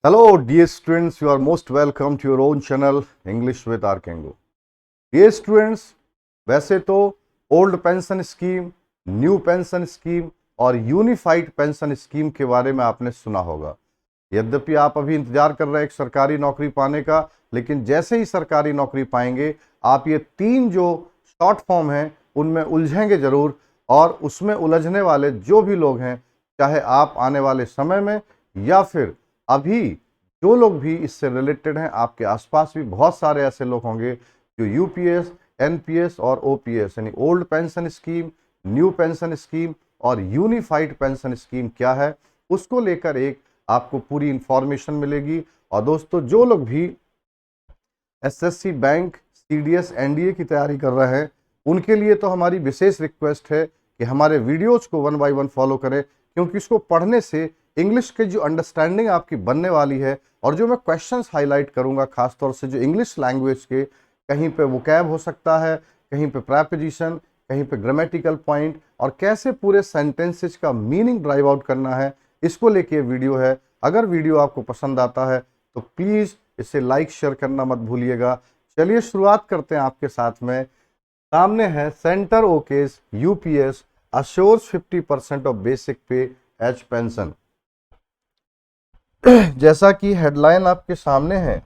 Hello, dear students. You are most welcome to your own channel, English with Arkango. Dear students, वैसे तो old pension scheme, new pension scheme और unified pension scheme के बारे में आपने सुना होगा। यद्यपि आप अभी इंतजार कर रहे हैं एक सरकारी नौकरी पाने का, लेकिन जैसे ही सरकारी नौकरी पाएंगे आप ये तीन जो शॉर्ट फॉर्म हैं उनमें उलझेंगे जरूर। और उसमें उलझने वाले जो भी लोग हैं, चाहे आप आने वाले समय में या फिर अभी जो लोग भी इससे रिलेटेड हैं, आपके आसपास भी बहुत सारे ऐसे लोग होंगे जो यूपीएस, एनपीएस और ओपीएस यानी old pension scheme, new pension scheme और यूनिफाइड पेंशन स्कीम क्या है उसको लेकर एक आपको पूरी इंफॉर्मेशन मिलेगी। और दोस्तों, जो लोग भी एसएससी बैंक, सीडीएस, एनडीए की तैयारी कर रहे हैं उनके लिए तो हमारी विशेष रिक्वेस्ट है कि हमारे वीडियोज को 1 बाय 1 फॉलो करें, क्योंकि इसको पढ़ने से इंग्लिश की जो अंडरस्टैंडिंग आपकी बनने वाली है और जो मैं क्वेश्चंस हाईलाइट करूंगा खासतौर से जो इंग्लिश लैंग्वेज के, कहीं पे वोकैब हो सकता है, कहीं पे प्रेपोजिशन, कहीं पे ग्रामेटिकल पॉइंट और कैसे पूरे सेंटेंसेस का मीनिंग ड्राइव आउट करना है, इसको लेके वीडियो है। अगर वीडियो आपको पसंद आता है तो प्लीज़ इसे लाइक शेयर करना मत भूलिएगा। चलिए शुरुआत करते हैं आपके साथ में। सामने है centre okays UPS assures 50% of basic पे एज पेंशन। जैसा कि हेडलाइन आपके सामने है,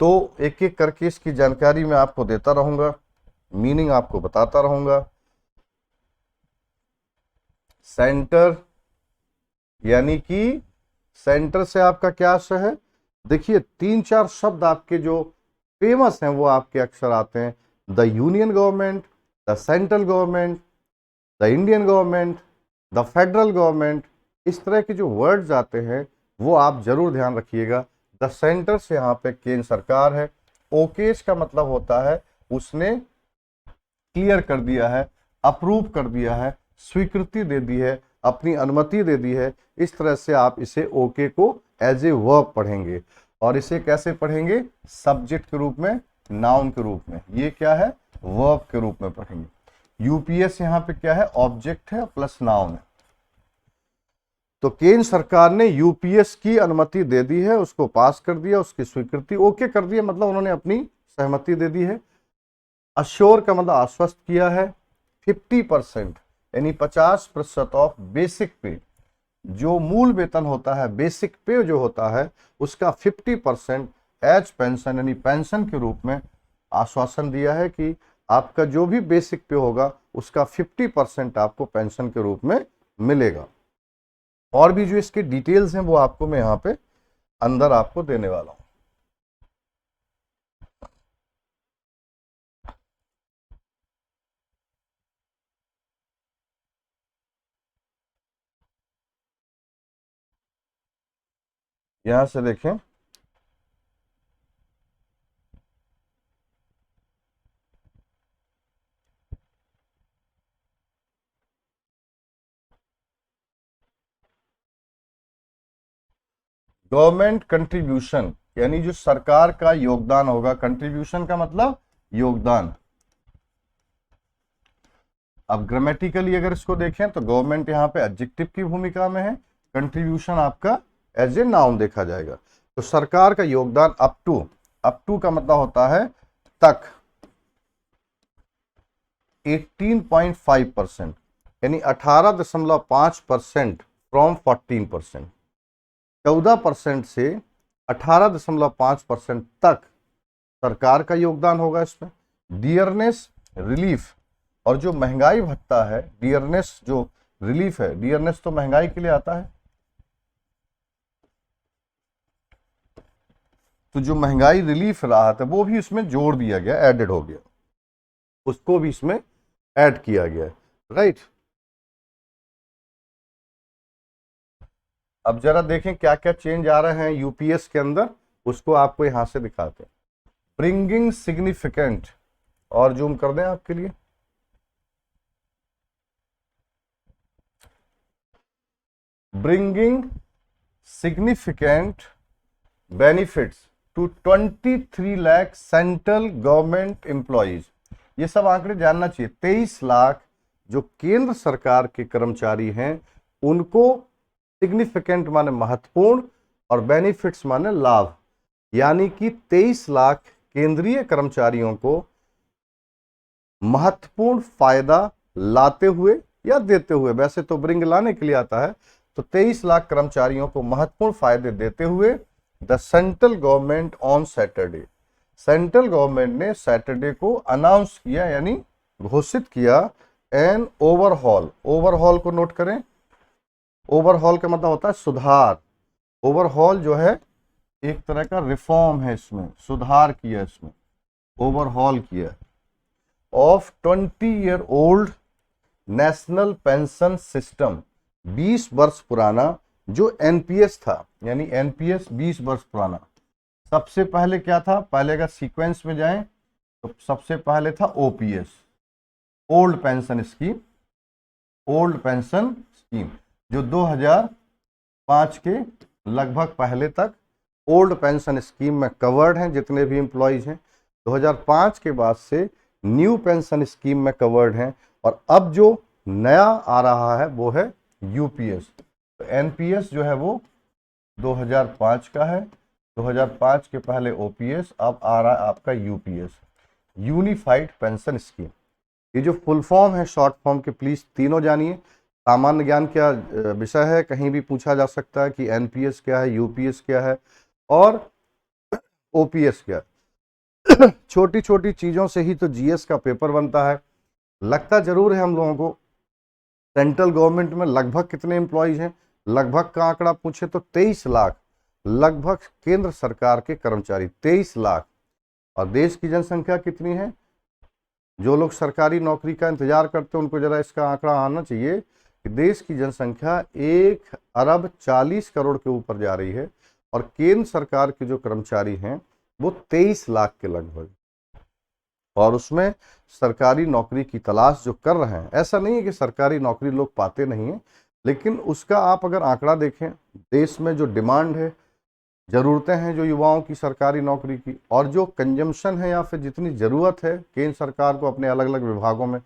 तो एक एक करके इसकी जानकारी मैं आपको देता रहूंगा, मीनिंग आपको बताता रहूंगा। सेंटर यानी कि सेंटर से आपका क्या आशय है? देखिए, 3-4 शब्द आपके जो फेमस हैं वो आपके अक्सर आते हैं। The union government, the central government, the Indian government, the federal government, इस तरह के जो वर्ड्स आते हैं वो आप जरूर ध्यान रखिएगा। द सेंटर से यहाँ पे केंद्र सरकार है। ओकेश का मतलब होता है उसने क्लियर कर दिया है, अप्रूव कर दिया है, स्वीकृति दे दी है, अपनी अनुमति दे दी है। इस तरह से आप इसे ओके को एज ए वर्ब पढ़ेंगे। और इसे कैसे पढ़ेंगे? सब्जेक्ट के रूप में, नाउन के रूप में। ये क्या है? वर्ब के रूप में पढ़ेंगे। यूपीएस यहाँ पे क्या है? ऑब्जेक्ट है प्लस नाउन है। तो केंद्र सरकार ने यूपीएस की अनुमति दे दी है, उसको पास कर दिया, उसकी स्वीकृति ओके कर दिया, मतलब उन्होंने अपनी सहमति दे दी है। अश्योर का मतलब आश्वस्त किया है। 50% यानी 50% ऑफ बेसिक पे, जो मूल वेतन होता है, बेसिक पे जो होता है उसका 50% एज पेंशन यानी पेंशन के रूप में आश्वासन दिया है कि आपका जो भी बेसिक पे होगा उसका 50% आपको पेंशन के रूप में मिलेगा। और भी जो इसके डिटेल्स हैं वो आपको मैं यहाँ पे अंदर आपको देने वाला हूं। यहां से देखें, गवर्नमेंट कंट्रीब्यूशन यानी जो सरकार का योगदान होगा। कंट्रीब्यूशन का मतलब योगदान। अब ग्रामेटिकली अगर इसको देखें तो गवर्नमेंट यहाँ पे एडजेक्टिव की भूमिका में है, कंट्रीब्यूशन आपका एज ए नाउन देखा जाएगा। तो सरकार का योगदान अप टू का मतलब होता है तक, 18.5% यानी 18.5% फ्रॉम 14%। 14% से 18.5% तक सरकार का योगदान होगा इसमें। डियरनेस रिलीफ, और जो महंगाई भत्ता है, डियरनेस जो रिलीफ है, डियरनेस तो महंगाई के लिए आता है, तो जो महंगाई रिलीफ राहत है वो भी इसमें जोड़ दिया गया, एडेड हो गया, उसको भी इसमें ऐड किया गया है। राइट। अब जरा देखें क्या क्या चेंज आ रहे हैं यूपीएस के अंदर, उसको आपको यहां से दिखाते हैं। ब्रिंगिंग सिग्निफिकेंट, और जूम कर दें आपके लिए, bringing significant benefits to 23 lakh central government employees. ये सब आंकड़े जानना चाहिए। 23 लाख जो केंद्र सरकार के कर्मचारी हैं उनको सिग्निफिकेंट माने महत्वपूर्ण और बेनिफिट्स माने लाभ, यानी कि 23 लाख केंद्रीय कर्मचारियों को महत्वपूर्ण फायदा लाते हुए या देते हुए, वैसे तो ब्रिंग लाने के लिए आता है, तो 23 लाख कर्मचारियों को महत्वपूर्ण फायदे देते हुए the central government on Saturday, central government ने सैटरडे को अनाउंस किया यानी घोषित किया एन ओवरहॉल। ओवरहॉल को नोट करें, ओवरहॉल का मतलब होता है सुधार। ओवरहॉल जो है एक तरह का रिफॉर्म है, इसमें सुधार किया, इसमें ओवरहॉल किया of 20 year old national pension system, 20 वर्ष पुराना जो एनपीएस था, यानी एनपीएस 20 वर्ष पुराना। सबसे पहले क्या था, पहले अगर सीक्वेंस में जाएं तो सबसे पहले था OPS, old pension scheme, old pension scheme जो 2005 के लगभग पहले तक ओल्ड पेंशन स्कीम में कवर्ड हैं जितने भी एम्प्लॉयज हैं। 2005 के बाद से न्यू पेंशन स्कीम में कवर्ड हैं, और अब जो नया आ रहा है वो है यूपीएस। तो एनपीएस जो है वो 2005 का है, 2005 के पहले ओपीएस, अब आ रहा है आपका यूपीएस, यूनिफाइड पेंशन स्कीम। ये जो फुल फॉर्म है शॉर्ट फॉर्म के प्लीज तीनों जानिए। सामान्य ज्ञान क्या विषय है, कहीं भी पूछा जा सकता है कि एनपीएस क्या है, यूपीएस क्या है और ओपीएस क्या है। छोटी छोटी चीजों से ही तो जीएस का पेपर बनता है। लगता जरूर है हम लोगों को सेंट्रल गवर्नमेंट में लगभग कितने एम्प्लॉयज हैं, लगभग का आंकड़ा पूछे तो 23 लाख, लगभग केंद्र सरकार के कर्मचारी 23 लाख। और देश की जनसंख्या कितनी है, जो लोग सरकारी नौकरी का इंतजार करते हैं उनको जरा इसका आंकड़ा आना चाहिए कि देश की जनसंख्या 1 अरब 40 करोड़ के ऊपर जा रही है, और केंद्र सरकार के जो कर्मचारी हैं वो 23 लाख के लगभग, और उसमें सरकारी नौकरी की तलाश जो कर रहे हैं। ऐसा नहीं है कि सरकारी नौकरी लोग पाते नहीं हैं, लेकिन उसका आप अगर आंकड़ा देखें, देश में जो डिमांड है, ज़रूरतें हैं जो युवाओं की सरकारी नौकरी की, और जो कंजम्पशन है या फिर जितनी ज़रूरत है केंद्र सरकार को अपने अलग अलग विभागों में,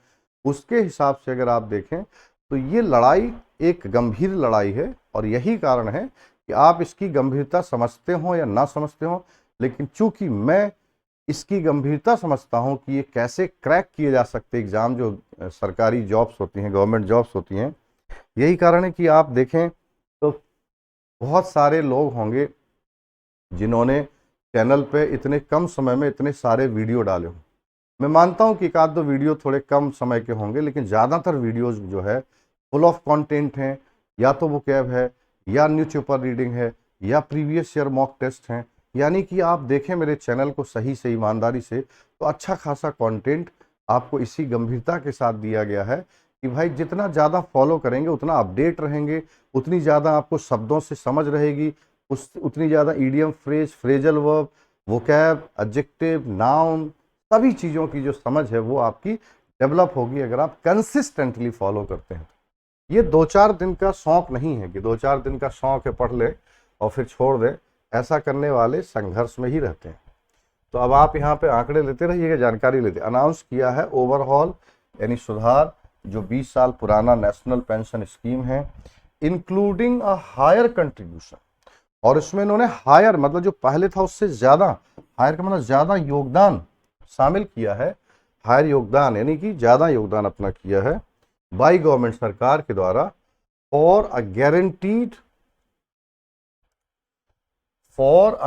उसके हिसाब से अगर आप देखें तो ये लड़ाई एक गंभीर लड़ाई है। और यही कारण है कि आप इसकी गंभीरता समझते हो या ना समझते हो, लेकिन चूंकि मैं इसकी गंभीरता समझता हूं कि ये कैसे क्रैक किए जा सकते एग्ज़ाम जो सरकारी जॉब्स होती हैं, गवर्नमेंट जॉब्स होती हैं, यही कारण है कि आप देखें तो बहुत सारे लोग होंगे जिन्होंने चैनल पे इतने कम समय में इतने सारे वीडियो डाले हों। मैं मानता हूं कि एक आध दो वीडियो थोड़े कम समय के होंगे, लेकिन ज़्यादातर वीडियोस जो है फुल ऑफ कंटेंट हैं, या तो वो कैब है, या न्यूज़पेपर रीडिंग है, या प्रीवियस ईयर मॉक टेस्ट हैं। यानी कि आप देखें मेरे चैनल को सही से ईमानदारी से, तो अच्छा खासा कंटेंट आपको इसी गंभीरता के साथ दिया गया है कि भाई जितना ज़्यादा फॉलो करेंगे उतना अपडेट रहेंगे, उतनी ज़्यादा आपको शब्दों से समझ रहेगी, उतनी ज़्यादा idiom, phrase, phrasal verb, vocab, adjective, noun, सभी चीज़ों की जो समझ है वो आपकी डेवलप होगी अगर आप कंसिस्टेंटली फॉलो करते हैं। ये 2-4 दिन का शौक नहीं है कि 2-4 दिन का शौक है पढ़ ले और फिर छोड़ दे, ऐसा करने वाले संघर्ष में ही रहते हैं। तो अब आप यहाँ पे आंकड़े लेते रहिएगा, जानकारी लेते। अनाउंस किया है ओवरहॉल यानी सुधार, जो 20 साल पुराना नेशनल पेंशन स्कीम है, इंक्लूडिंग अ हायर कंट्रीब्यूशन। और इसमें इन्होंने हायर मतलब जो पहले था उससे ज्यादा, हायर का मतलब ज्यादा योगदान शामिल किया है। हायर योगदान यानी कि ज्यादा योगदान अपना किया है बाई गवर्नमेंट, सरकार के द्वारा, फॉर अ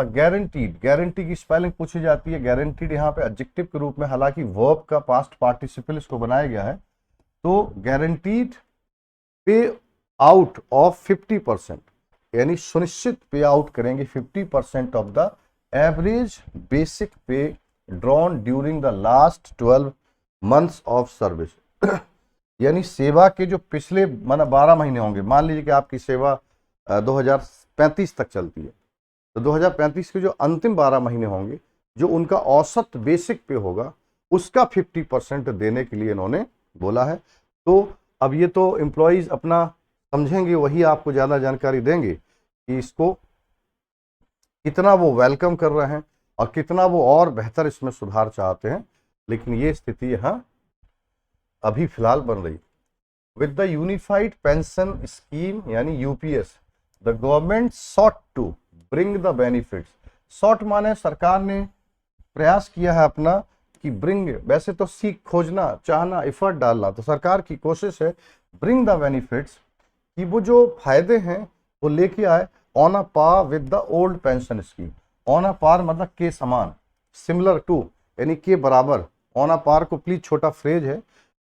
गारंटीड, गारंटी की स्पेलिंग पूछी जाती है। गारंटीड यहाँ पे एडजेक्टिव के रूप में, हालांकि वर्ब का पास्ट पार्टिसिपल इसको बनाया गया है। तो गारंटीड पे आउट ऑफ 50%, यानी सुनिश्चित पे आउट करेंगे 50% ऑफ द एवरेज बेसिक पे drawn during the last 12 months of service. यानी सेवा के जो पिछले 12 महीने होंगे, मान लीजिए कि आपकी सेवा 2035 तक चलती है, तो 2035 के जो अंतिम 12 महीने होंगे, जो उनका औसत बेसिक पे होगा, उसका 50% देने के लिए इन्होंने बोला है। तो अब ये तो एम्प्लॉयज अपना समझेंगे, वही आपको ज़्यादा जानकारी देंगे कि इसको कितना वो वेलकम कर रहे हैं और कितना वो और बेहतर इसमें सुधार चाहते हैं। लेकिन ये स्थिति यहाँ अभी फिलहाल बन रही। with the unified pension scheme यानी UPS the government sought to bring the benefits. sought माने सरकार ने प्रयास किया है अपना कि bring, वैसे तो सीख, खोजना, चाहना, एफर्ट डालना, तो सरकार की कोशिश है bring the benefits कि वो जो फायदे हैं वो लेके आए on a par with the old pension scheme. On a par मतलब के समान, सिमिलर टू यानी के बराबर. ऑन अ पार को प्लीज छोटा फ्रेज है,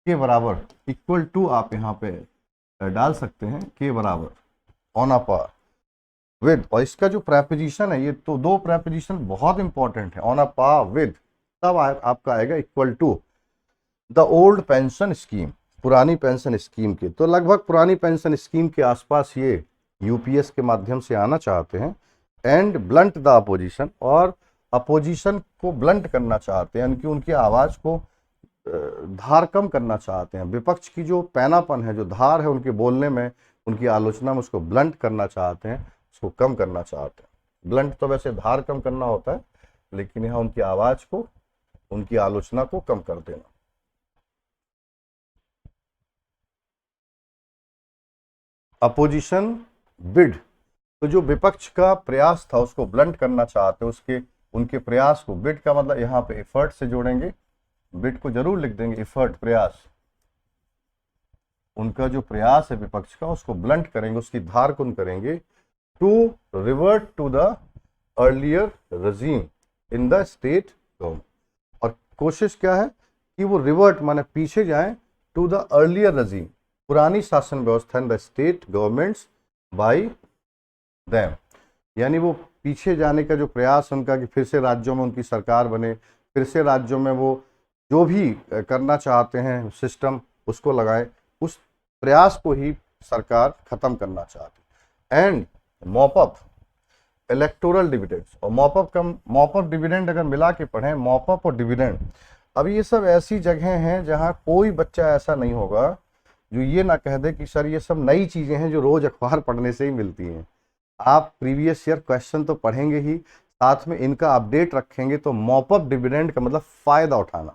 के बराबर, इक्वल टू आप यहाँ पे डाल सकते हैं, के बराबर, ऑन अ पार विद. और इसका जो प्रेपोजिशन है, ये तो दो प्रेपोजिशन बहुत इंपॉर्टेंट है. ऑन अ पार विद, तब आपका आएगा equal to the old pension scheme, पुरानी पेंशन स्कीम के. तो लगभग पुरानी पेंशन स्कीम के आसपास ये यूपीएस के माध्यम से आना चाहते हैं. एंड ब्लंट द अपोजिशन, और अपोजिशन को ब्लंट करना चाहते हैं, यानी कि उनकी आवाज को धार कम करना चाहते हैं. विपक्ष की जो पैनापन है, जो धार है उनके बोलने में, उनकी आलोचना में, उसको ब्लंट करना चाहते हैं, उसको कम करना चाहते हैं. ब्लंट तो वैसे धार कम करना होता है, लेकिन यहाँ उनकी आवाज को, उनकी आलोचना को कम कर देना. अपोजिशन बिड, तो जो विपक्ष का प्रयास था उसको ब्लंट करना चाहते हैं, उसके उनके प्रयास को. बिड का मतलब यहाँ पे एफर्ट से जोड़ेंगे, बिड को जरूर लिख देंगे, एफर्ट, प्रयास. उनका जो प्रयास है विपक्ष का, उसको ब्लंट करेंगे, उसकी धार कम करेंगे. To revert to the earlier regime in the state government. और कोशिश क्या है कि वो रिवर्ट माने पीछे जाएं, टू द अर्लियर regime, पुरानी शासन व्यवस्था इन the state governments bye them. यानी वो पीछे जाने का जो प्रयास उनका, कि फिर से राज्यों में उनकी सरकार बने, फिर से राज्यों में वो जो भी करना चाहते हैं सिस्टम उसको लगाए, उस प्रयास को ही सरकार खत्म करना चाहती. And mop up electoral dividends. और मॉप अप डिविडेंड अगर मिला के पढ़ें, मॉप अप और डिविडेंड, अब ये सब ऐसी जगह हैं जहां कोई बच्चा ऐसा नहीं होगा जो ये ना कह दे कि सर ये सब नई चीजें हैं जो रोज अखबार पढ़ने से ही मिलती हैं. आप प्रीवियस ईयर क्वेश्चन तो पढ़ेंगे ही, साथ में इनका अपडेट रखेंगे. तो मॉप अप डिविडेंड का मतलब फायदा उठाना.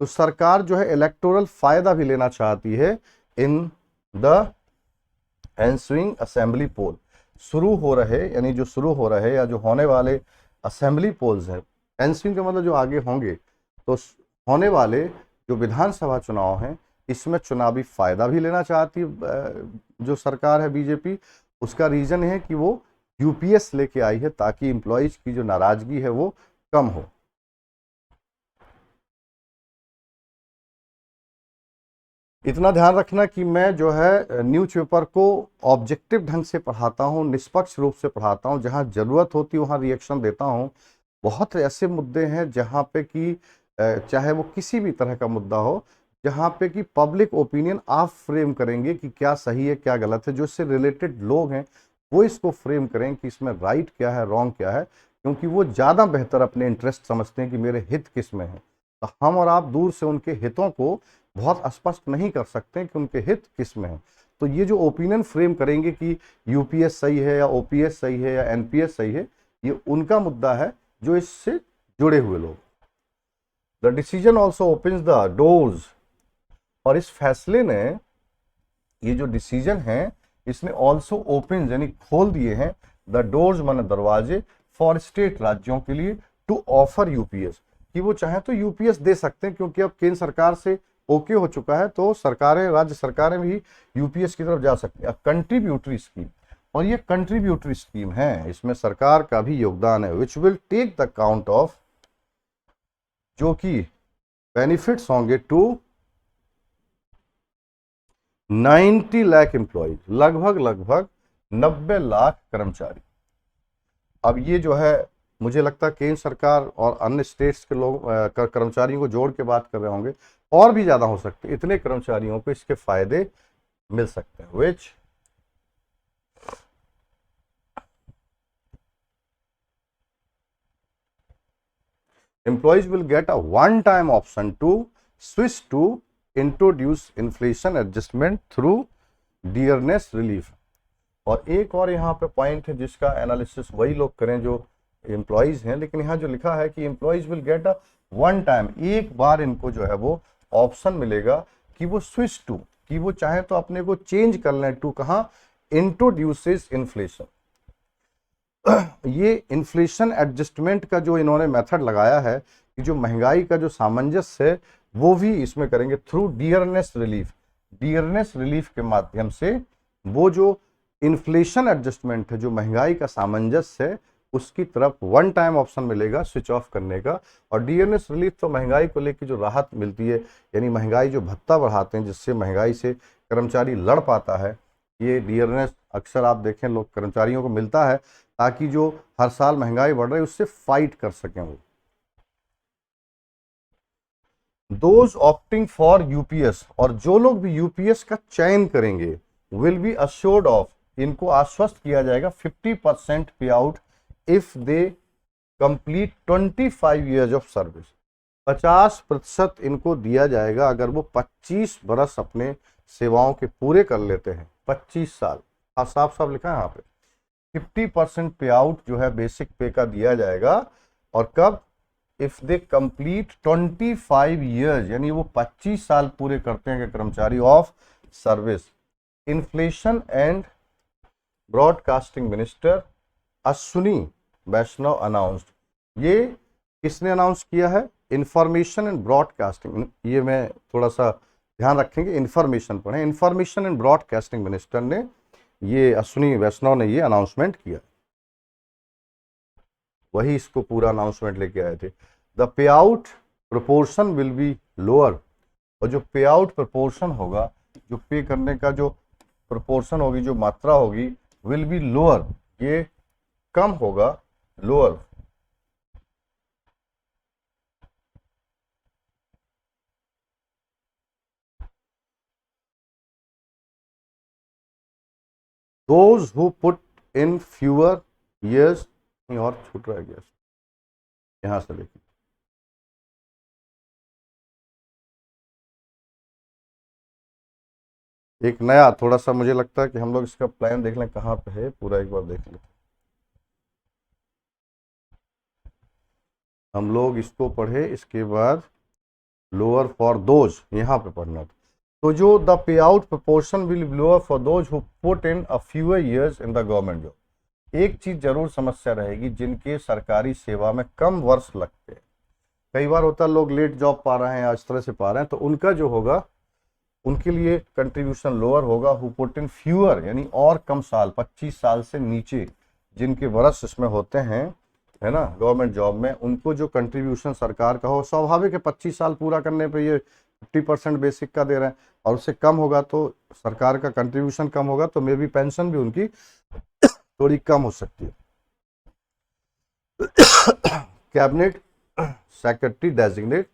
तो सरकार जो है इलेक्टोरल फायदा भी लेना चाहती है इन द एंसुइंग असेंबली पोल. शुरू हो रहे, यानी जो शुरू हो रहे या जो होने वाले असेंबली पोल्स हैं, एंसुइंग का मतलब जो आगे होंगे, तो होने वाले जो विधानसभा चुनाव हैं, इसमें चुनावी फायदा भी लेना चाहती जो सरकार है बीजेपी. उसका रीजन है कि वो यूपीएस लेके आई है ताकि एम्प्लॉइज की जो नाराजगी है वो कम हो. इतना ध्यान रखना कि मैं जो है न्यूज़पेपर को ऑब्जेक्टिव ढंग से पढ़ाता हूँ, निष्पक्ष रूप से पढ़ाता हूँ. जहाँ जरूरत होती है वहाँ रिएक्शन देता हूँ. बहुत ऐसे मुद्दे हैं जहाँ पे कि चाहे वो किसी भी तरह का मुद्दा हो, जहाँ पे कि पब्लिक ओपिनियन आप फ्रेम करेंगे कि क्या सही है क्या गलत है. जो इससे रिलेटेड लोग हैं वो इसको फ्रेम करें कि इसमें राइट क्या है, रॉन्ग क्या है, क्योंकि वो ज़्यादा बेहतर अपने इंटरेस्ट समझते हैं कि मेरे हित किस में है. तो हम और आप दूर से उनके हितों को बहुत स्पष्ट नहीं कर सकते कि उनके हित किस में है. तो ये जो ओपिनियन फ्रेम करेंगे कि यूपीएस सही है या ओपीएस सही है या एनपीएस सही है, ये उनका मुद्दा है जो इससे जुड़े हुए लोग. The decision also opens the doors. और इस फैसले ने, ये जो डिसीजन है, इसने ऑल्सो ओपन यानी खोल दिए हैं, द डोर्स माने दरवाजे, फॉर स्टेट, राज्यों के लिए, टू ऑफर यूपीएस, कि वो चाहे तो यूपीएस दे सकते हैं, क्योंकि अब केंद्र सरकार से ओके हो चुका है, तो सरकारें, राज्य सरकारें भी यूपीएस की तरफ जा सकती हैं. कंट्रीब्यूटरी स्कीम, और ये कंट्रीब्यूटरी स्कीम है, इसमें सरकार का भी योगदान है. Which will take the count of, जो कि बेनिफिट्स होंगे टू 90 लाख एम्प्लॉयज, लगभग 90 लाख कर्मचारी. अब ये जो है, मुझे लगता है केंद्र सरकार और अन्य स्टेट्स के लोग कर्मचारियों को जोड़ के बात कर रहे होंगे, और भी ज्यादा हो सकते, इतने कर्मचारियों को इसके फायदे मिल सकते हैं. विच employees will get a one time option to switch to introduce inflation adjustment through dearness relief. और एक और यहाँ पे पॉइंट है जिसका एनालिसिस वही लोग करें जो एम्प्लॉइज हैं, लेकिन यहाँ जो लिखा है कि employees will get a one time, एक बार इनको जो है वो ऑप्शन मिलेगा कि वो स्विच टू, कि वो चाहे तो अपने को चेंज कर लें टू कहाँ, इंट्रोड्यूसेस इन्फ्लेशन। ये इन्फ्लेशन एडजस्टमेंट का जो इन्होंने मेथड लगाया है कि जो महंगाई का जो सामंजस्य है वो भी इसमें करेंगे through dearness relief. Dearness relief के माध्यम से वो जो इन्फ्लेशन एडजस्टमेंट है, जो महंगाई का सामंजस्य है, उसकी तरफ वन टाइम ऑप्शन मिलेगा स्विच ऑफ करने का। और डियरनेस रिलीफ तो महंगाई को लेकर जो राहत मिलती है, यानी महंगाई जो भत्ता बढ़ाते हैं जिससे महंगाई से कर्मचारी लड़ पाता है, ये डियरनेस अक्सर आप देखें लोग कर्मचारियों को मिलता है ताकि जो हर साल महंगाई बढ़ रही है उससे फाइट कर सकें वो। दोज ऑप्टिंग फॉर यूपीएस, और जो लोग भी यूपीएस का चयन करेंगे, विल बी अश्योर्ड ऑफ, इनको आश्वस्त किया जाएगा 50% पे out if they complete 25 years of service. 50% इनको दिया जाएगा अगर वो 25 बरस अपने सेवाओं के पूरे कर लेते हैं। 25 साल, हाँ साफ साफ लिखा है यहाँ पे। 50% पे आउट जो है बेसिक पे का दिया जाएगा, और कब, इफ दे कंप्लीट 25 ईयर्स, यानी वो 25 साल पूरे करते हैं कर्मचारी of service. Information and broadcasting minister Ashwini Vaishnaw announced. ये किसने अनाउंस किया है? इंफॉर्मेशन एंड ब्रॉडकास्टिंग, ये मैं थोड़ा सा ध्यान रखेंगे, इंफॉर्मेशन पढ़ें। इंफॉर्मेशन एंड ब्रॉडकास्टिंग मिनिस्टर ने, ये अश्विनी वैष्णव ने ये अनाउंसमेंट किया, वही इसको पूरा अनाउंसमेंट लेके आए थे। The pay out proportion will be lower, और जो पे आउट प्रोपोर्शन होगा, जो पे करने का जो प्रोपोर्शन होगी, जो मात्रा होगी, विल बी लोअर, ये कम होगा, lower. Those who put in fewer years, और छूट रह गया यहां से देखिए, एक नया थोड़ा सा मुझे लगता है कि हम लोग इसका प्लान देख लें कहाँ पे है, पूरा एक बार देख लें। हम लोग इसको पढ़े, इसके बाद लोअर फॉर दोज यहाँ पे पढ़ना था। तो जो the pay out proportion will be lower for those who put in a fewer years in the government job. एक चीज जरूर समस्या रहेगी, जिनके सरकारी सेवा में कम वर्ष लगते हैं, कई बार होता है लोग लेट जॉब पा रहे हैं, इस तरह से पा रहे हैं, तो उनका जो होगा, उनके लिए कंट्रीब्यूशन लोअर होगा। हु पुट इन फ्यूअर, यानी और कम साल, 25 साल से नीचे जिनके वर्ष इसमें होते हैं, है ना, गवर्नमेंट जॉब में, उनको जो कंट्रीब्यूशन सरकार का हो, स्वाभाविक है 25 साल पूरा करने पे ये 50% बेसिक का दे रहे हैं, और उससे कम होगा तो सरकार का कंट्रीब्यूशन कम होगा, तो मे बी पेंशन भी उनकी थोड़ी कम हो सकती है। Cabinet secretary designate,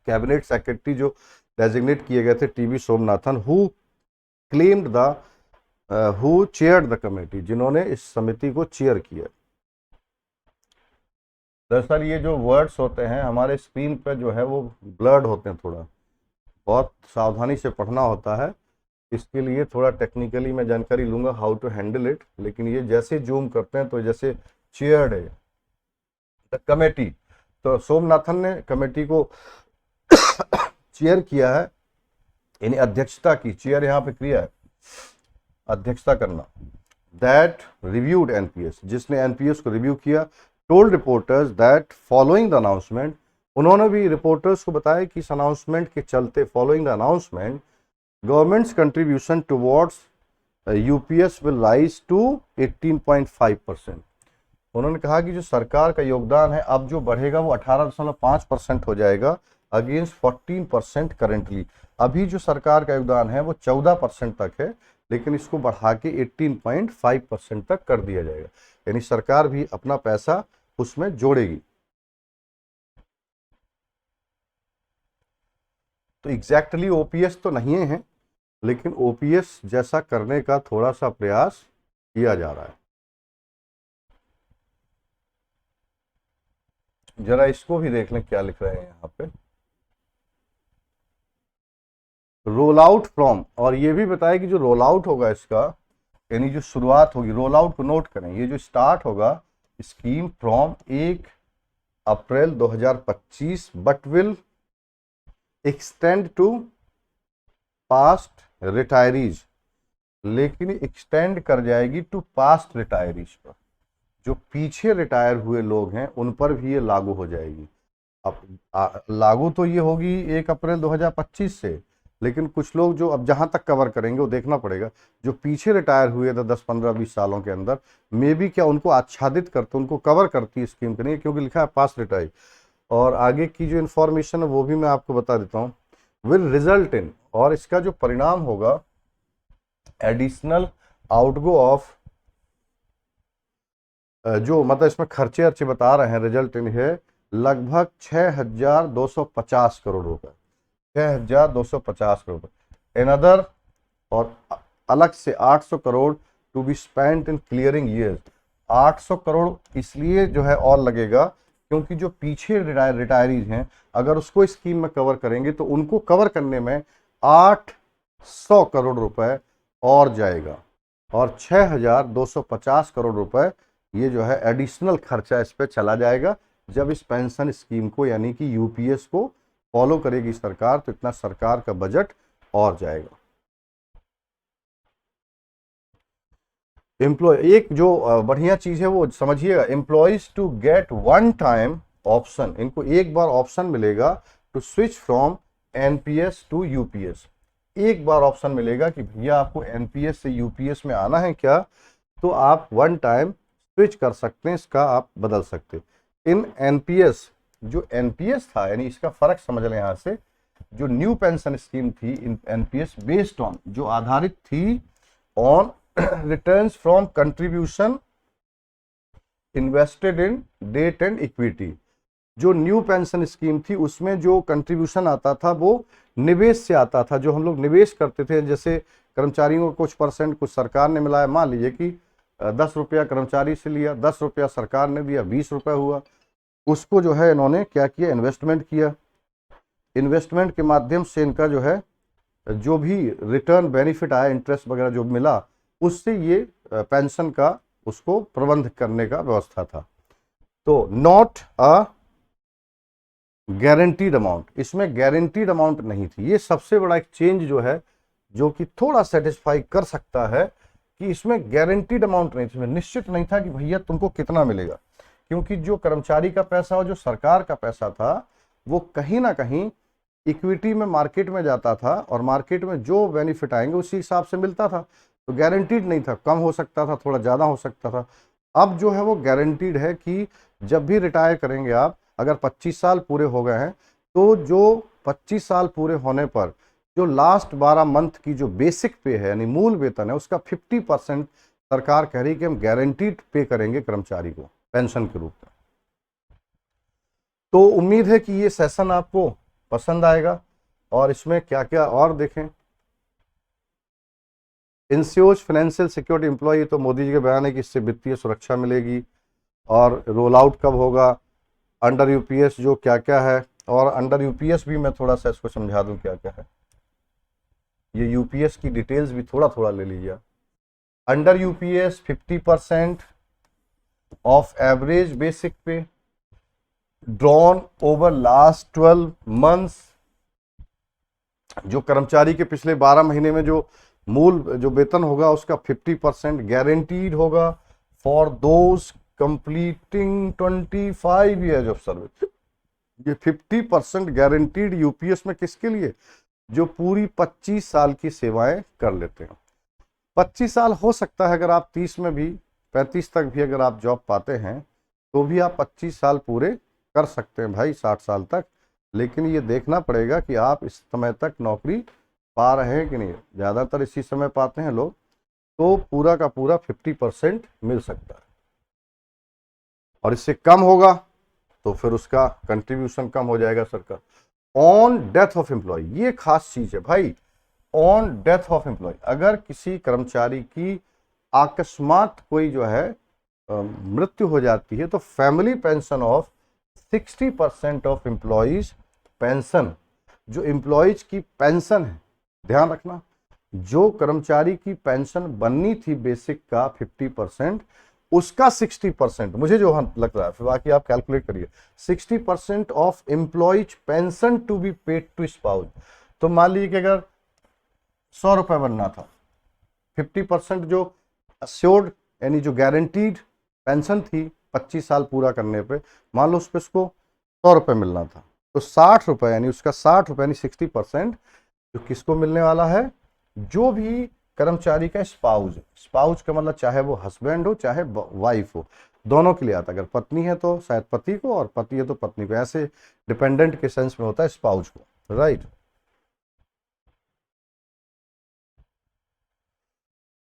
cabinet secretary जो डेजिग्नेट किए गए थे TV Somanathan, who claimed the who chaired the committee, जिन्होंने इस समिति को चेयर किया। दरअसल ये जो वर्ड्स होते हैं हमारे स्क्रीन पर जो है वो ब्लर्ड होते हैं, थोड़ा बहुत सावधानी से पढ़ना होता है, इसके लिए थोड़ा टेक्निकली मैं जानकारी लूंगा हाउ टू हैंडल इट। लेकिन ये जैसे जूम करते हैं तो जैसे चेयर्ड है द कमेटी, तो सोमनाथन ने कमेटी को चेयर किया है, यानी अध्यक्षता की, चेयर यहाँ पे क्रिया है, अध्यक्षता करना। दैट रिव्यूड एनपीएस, जिसने एनपीएस को रिव्यू किया। Told reporters that following the announcement, उन्होंने भी रिपोर्टर्स को बताया कि इस अनाउंसमेंट के चलते, following the announcement, government's contribution towards UPS will rise to 18.5%। उन्होंने कहा कि जो सरकार का योगदान है अब जो बढ़ेगा वो 18.5% हो जाएगा, अगेंस्ट 14% करेंटली। अभी जो सरकार का योगदान है वो 14% तक है, लेकिन इसको बढ़ा के 18.5% तक कर दिया जाएगा, यानी सरकार भी अपना पैसा उसमें जोड़ेगी। तो एग्जैक्टली ओपीएस तो नहीं है, लेकिन ओपीएस जैसा करने का थोड़ा सा प्रयास किया जा रहा है। जरा इसको भी देख लें क्या लिख रहे हैं यहाँ पे। रोल आउट फ्रॉम, और ये भी बताया कि जो रोल आउट होगा इसका, यानी जो शुरुआत होगी, रोल आउट को नोट करें, ये जो स्टार्ट होगा scheme from 1 April 2025, but will extend to past retirees, लेकिन एक्सटेंड कर जाएगी टू पास्ट रिटायरीज पर। जो पीछे रिटायर हुए लोग हैं उन पर भी ये लागू हो जाएगी। अब लागू तो ये होगी 1 अप्रैल 2025 से, लेकिन कुछ लोग जो अब जहां तक कवर करेंगे वो देखना पड़ेगा। जो पीछे रिटायर हुए थे 10, 15, 20 सालों के अंदर, मे बी क्या उनको आच्छादित करते, उनको कवर करती है स्कीम के नहीं, क्योंकि लिखा है पास्ट रिटायर। और आगे की जो इन्फॉर्मेशन है वो भी मैं आपको बता देता हूँ। विल रिजल्ट इन, और इसका जो परिणाम होगा, एडिशनल आउटगो ऑफ, जो मतलब इसमें खर्चे अर्चे बता रहे हैं, रिजल्ट इन है लगभग 6,250 करोड़ रुपए, 6,250 करोड़ रुपए। एनदर, और अलग से 800 crore to be spent in clearing arrears. 800 crore इसलिए जो है और लगेगा क्योंकि जो पीछे रिटायरीज हैं, अगर उसको स्कीम में कवर करेंगे तो उनको कवर करने में 800 करोड़ रुपए और जाएगा, और 6,250 करोड़ रुपए ये जो है एडिशनल खर्चा इस पे चला जाएगा। जब इस पेंशन स्कीम को यानी कि यूपीएस को फॉलो करेगी सरकार, तो इतना सरकार का बजट और जाएगा। एम्प्लॉय, एक जो बढ़िया चीज है वो समझिएगा, employees to get one time option, इनको एक बार ऑप्शन मिलेगा to switch from NPS to UPS. एक बार ऑप्शन मिलेगा कि भैया आपको एनपीएस से यूपीएस में आना है क्या, तो आप वन टाइम स्विच कर सकते हैं, इसका आप बदल सकते हैं। इन एनपीएस, जो एनपीएस था, यानी इसका फर्क समझ लें यहां से, जो न्यू पेंशन स्कीम थी इन एनपीएस बेस्ड ऑन, जो आधारित थी on returns from contribution invested in debt and equity. जो न्यू पेंशन स्कीम थी उसमें जो कंट्रीब्यूशन आता था वो निवेश से आता था, जो हम लोग निवेश करते थे, जैसे कर्मचारियों को कुछ परसेंट कुछ सरकार ने मिलाया, मान लीजिए कि 10 रुपया कर्मचारी से लिया, 10 रुपया सरकार ने दिया, 20 रुपया हुआ, उसको जो है इन्होंने क्या किया, इन्वेस्टमेंट किया। इन्वेस्टमेंट के माध्यम से इनका जो है जो भी रिटर्न बेनिफिट आया, इंटरेस्ट वगैरह जो मिला, उससे ये पेंशन का उसको प्रबंध करने का व्यवस्था था। तो नॉट अ गारंटीड अमाउंट, इसमें गारंटीड अमाउंट नहीं थी। ये सबसे बड़ा एक चेंज जो है, जो कि थोड़ा सेटिस्फाई कर सकता है, कि इसमें गारंटीड अमाउंट नहीं थी, इसमें निश्चित नहीं था कि भैया तुमको कितना मिलेगा, क्योंकि जो कर्मचारी का पैसा और जो सरकार का पैसा था वो कहीं ना कहीं इक्विटी में मार्केट में जाता था, और मार्केट में जो बेनिफिट आएंगे उसी हिसाब से मिलता था। तो गारंटीड नहीं था, कम हो सकता था, थोड़ा ज़्यादा हो सकता था। अब जो है वो गारंटीड है कि जब भी रिटायर करेंगे आप, अगर 25 साल पूरे हो गए हैं, तो जो 25 साल पूरे होने पर जो लास्ट 12 मंथ की जो बेसिक पे है, यानी मूल वेतन है, उसका 50% सरकार कह रही कि हम गारंटीड पे करेंगे कर्मचारी को पेंशन के रूप में। तो उम्मीद है कि ये सेशन आपको पसंद आएगा, और इसमें क्या क्या और देखें। इंश्योर्स फाइनेंशियल सिक्योरिटी एम्प्लॉय, तो मोदी जी के बयान है कि इससे वित्तीय सुरक्षा मिलेगी। और रोल आउट कब होगा, अंडर यूपीएस जो क्या क्या है, और अंडर यूपीएस भी मैं थोड़ा सा इसको समझा दूं क्या क्या है। ये यूपीएस की डिटेल्स भी थोड़ा थोड़ा ले लीजिए। Under UPS 50% of average basic पे ड्रॉन ओवर लास्ट 12 मंथ्स, जो कर्मचारी के पिछले 12 महीने में जो मूल जो वेतन होगा उसका 50% गारंटीड होगा for those completing 25 years of service. ये 50% गारंटीड यूपीएस में किसके लिए, जो पूरी 25 साल की सेवाएं कर लेते हैं। 25 साल हो सकता है, अगर आप 30 में भी 35 तक भी अगर आप जॉब पाते हैं तो भी आप 25 साल पूरे कर सकते हैं भाई, 60 साल तक। लेकिन ये देखना पड़ेगा कि आप इस समय तक नौकरी पा रहे हैं कि नहीं। ज़्यादातर इसी समय पाते हैं लोग, तो पूरा का पूरा 50% मिल सकता है, और इससे कम होगा तो फिर उसका कंट्रीब्यूशन कम हो जाएगा सरकार। ऑन डेथ ऑफ एम्प्लॉय, ये खास चीज है भाई, ऑन डेथ ऑफ एम्प्लॉय, अगर किसी कर्मचारी की अकस्मात कोई जो है मृत्यु हो जाती है, तो family pension of 60% of employees pension, जो एम्प्लॉयज की पेंशन है, ध्यान रखना, जो कर्मचारी की पेंशन बननी थी बेसिक का 50%, उसका 60%, मुझे जो लग रहा है, फिर बाकी आप कैलकुलेट करिए, 60% of employees pension to be paid to spouse. तो मान लीजिए कि अगर 100 रुपये बनना था। 50% जो अश्योर्ड यानी जो गारंटीड पेंशन थी 25 साल पूरा करने पे, मान लो उस पर उसको 100 रुपये मिलना था, तो 60 रुपये यानी उसका 60 रुपये यानी 60% जो किसको मिलने वाला है, जो भी कर्मचारी का स्पाउस। स्पाउस का मतलब चाहे वो हस्बैंड हो चाहे वाइफ हो, दोनों के लिए आता है। अगर पत्नी है तो शायद पति को, और पति है तो पत्नी को, ऐसे डिपेंडेंट के सेंस में होता है स्पाउस को, right.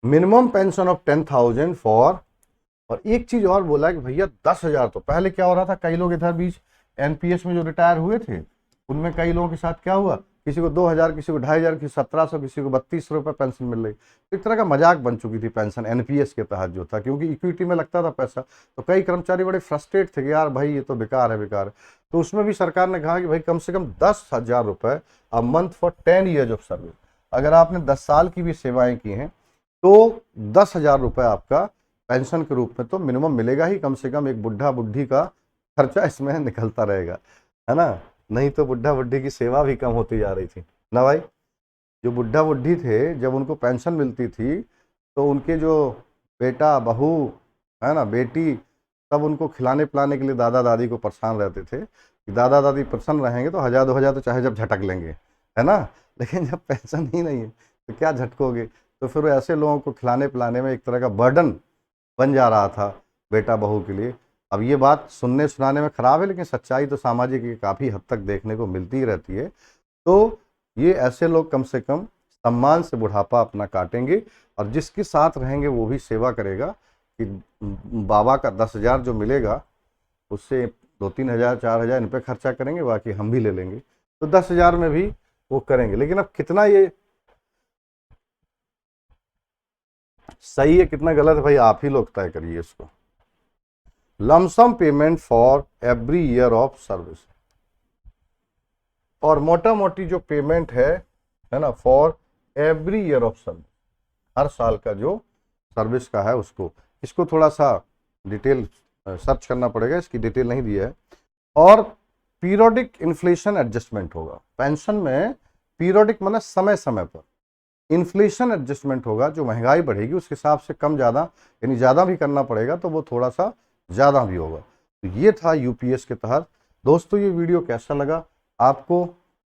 Minimum pension of 10,000 for, और एक चीज और बोला कि भैया 10,000, तो पहले क्या हो रहा था, कई लोग इधर बीच एनपीएस में जो रिटायर हुए थे उनमें कई लोगों के साथ क्या हुआ, किसी को 2,000, किसी को 2,500, किसी को 1,700, किसी को 32 रुपये पेंशन मिल रही। तो एक तरह का मजाक बन चुकी थी पेंशन एनपीएस के तहत जो था, क्योंकि इक्विटी में लगता था पैसा। तो कई कर्मचारी बड़े फ्रस्ट्रेट थे कि यार भाई ये तो बेकार है, बेकार है। तो उसमें भी सरकार ने कहा कि भाई कम से कम 10,000 रुपये a month for 10 years of service. अगर आपने 10 साल की भी सेवाएं की हैं तो 10,000 रुपये आपका पेंशन के रूप में तो मिनिमम मिलेगा ही। कम से कम एक बुढ़ा बुढ़ी का खर्चा इसमें निकलता रहेगा, है ना। नहीं तो बुढ़ा बुढ़ी की सेवा भी कम होती जा रही थी ना भाई। जो बुढ़ा बुढ़ी थे जब उनको पेंशन मिलती थी तो उनके जो बेटा बहू है ना, बेटी, सब उनको खिलाने पिलाने के लिए दादा दादी को परेशान रहते थे कि दादा दादी प्रसन्न रहेंगे तो 1,000 2,000 तो चाहे जब झटक लेंगे, है ना। लेकिन जब पेंशन ही नहीं है तो क्या झटकोगे। तो फिर ऐसे लोगों को खिलाने पिलाने में एक तरह का बर्डन बन जा रहा था बेटा बहू के लिए। अब ये बात सुनने सुनाने में खराब है, लेकिन सच्चाई तो सामाजिक काफ़ी हद तक देखने को मिलती ही रहती है। तो ये ऐसे लोग कम से कम सम्मान से बुढ़ापा अपना काटेंगे, और जिसके साथ रहेंगे वो भी सेवा करेगा कि बाबा का 10,000 जो मिलेगा उससे 2-3 हज़ार 4,000 इन पर खर्चा करेंगे, बाकी हम भी ले लेंगे। तो 10,000 में भी वो करेंगे। लेकिन अब कितना ये सही है कितना गलत है भाई आप ही लोग तय करिए इसको। Lump sum payment for every year of service, और मोटा मोटी जो पेमेंट है ना, for every year of service, हर साल का जो सर्विस का है उसको। इसको थोड़ा सा डिटेल सर्च करना पड़ेगा, इसकी डिटेल नहीं दी है। और पीरियोडिक इन्फ्लेशन एडजस्टमेंट होगा पेंशन में। पीरियोडिक मतलब समय समय पर इन्फ्लेशन एडजस्टमेंट होगा, जो महंगाई बढ़ेगी उस हिसाब से कम ज़्यादा, यानी ज़्यादा भी करना पड़ेगा तो वो थोड़ा सा ज़्यादा भी होगा। तो ये था यूपीएस के तहत। दोस्तों ये वीडियो कैसा लगा आपको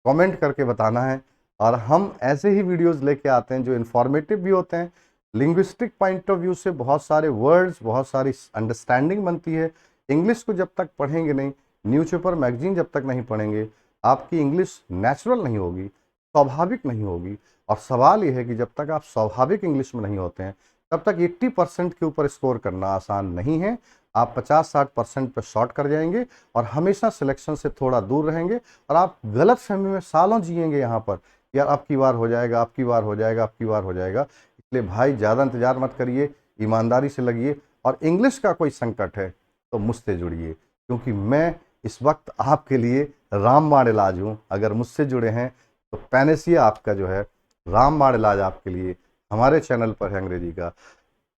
कमेंट करके बताना है, और हम ऐसे ही वीडियोस लेके आते हैं जो इन्फॉर्मेटिव भी होते हैं। लिंग्विस्टिक पॉइंट ऑफ व्यू से बहुत सारे वर्ड्स, बहुत सारी अंडरस्टैंडिंग बनती है। इंग्लिश को जब तक पढ़ेंगे नहीं, न्यूज़पेपर मैगजीन जब तक नहीं पढ़ेंगे, आपकी इंग्लिश नेचुरल नहीं होगी, स्वाभाविक नहीं होगी। और सवाल यह है कि जब तक आप स्वाभाविक इंग्लिश में नहीं होते हैं तब तक 80% के ऊपर स्कोर करना आसान नहीं है। आप 50-60% पर शॉर्ट कर जाएंगे और हमेशा सिलेक्शन से थोड़ा दूर रहेंगे, और आप गलत फहमी में सालों जिएंगे यहाँ पर, यार अब की बार हो जाएगा, अब की बार हो जाएगा, अब की बार हो जाएगा। इसलिए भाई ज़्यादा इंतजार मत करिए, ईमानदारी से लगिए, और इंग्लिश का कोई संकट है तो मुझसे जुड़िए, क्योंकि मैं इस वक्त आपके लिए रामबाण इलाज हूँ। अगर मुझसे जुड़े हैं तो पैनेसिया आपका जो है रामबाण इलाज आपके लिए हमारे चैनल पर है अंग्रेजी का।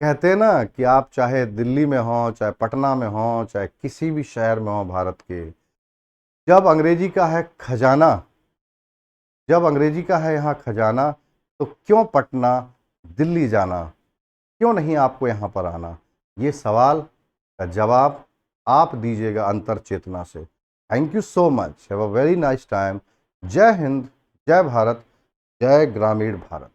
कहते हैं ना कि आप चाहे दिल्ली में हो, चाहे पटना में हो, चाहे किसी भी शहर में हो भारत के, जब अंग्रेजी का है खजाना, जब अंग्रेजी का है यहाँ खजाना, तो क्यों पटना दिल्ली जाना, क्यों नहीं आपको यहाँ पर आना। ये सवाल का जवाब आप दीजिएगा अंतर चेतना से। Thank you so much, have a very nice time. जय हिंद, जय भारत, जय ग्रामीण भारत।